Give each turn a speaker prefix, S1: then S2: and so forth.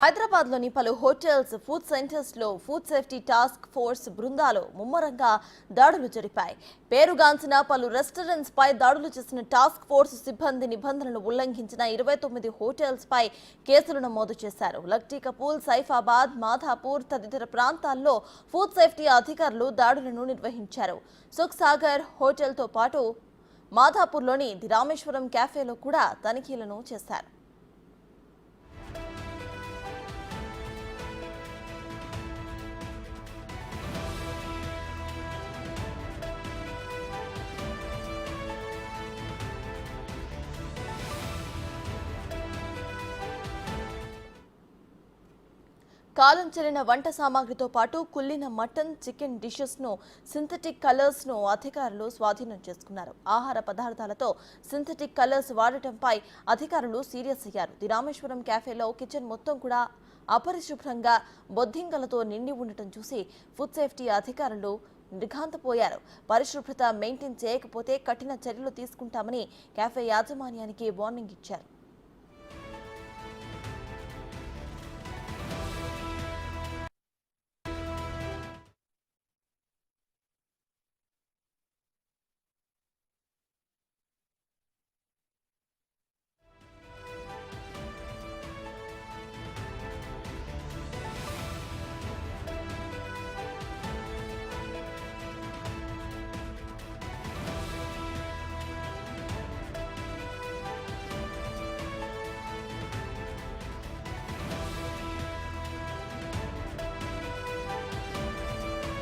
S1: హైదరాబాద్లోని పలు hotels, food సెంటర్స్లో ఫుడ్ సేఫ్టీ టాస్క్ ఫోర్స్ బృందాలు ముమ్మరంగా దాడులు జరిపాయి. పేరుగాంచిన పలు రెస్టారెంట్స్పై దాడులు చేసిన టాస్క్ ఫోర్స్ సిబ్బంది నిబంధనలు ఉల్లంఘించిన 29 హోటల్స్పై కేసులు నమోదు చేశారు. లక్టీ కపూల్, సైఫాబాద్, మాధాపూర్ తదితర ప్రాంతాల్లో ఫుడ్ సేఫ్టీ అధికారులు దాడులను నిర్వహించారు. సుఖ్ సాగర్ హోటల్తో పాటు మాధాపూర్లోని ది రామేశ్వరం క్యాఫేలో కూడా తనిఖీలను చేశారు. కాలం చెల్లిన వంట సామాగ్రితో పాటు కుళ్ళిన మటన్, చికెన్ డిషెస్ ను, సింథటిక్ కలర్స్ ను అధికారులు స్వాధీనం చేసుకున్నారు. ఆహార పదార్థాలతో సింథటిక్ కలర్స్ వాడటంపై అధికారులు సీరియస్ అయ్యారు. ది రామేశ్వరం క్యాఫేలో కిచెన్ మొత్తం కూడా అపరిశుభ్రంగా బొద్దింకలతో నిండి ఉండటం చూసి ఫుడ్ సేఫ్టీ అధికారులు నిర్ఘాంతపోయారు. పరిశుభ్రత మెయింటైన్ చేయకపోతే కఠిన చర్యలు తీసుకుంటామని క్యాఫే యాజమాన్యానికి వార్నింగ్ ఇచ్చారు.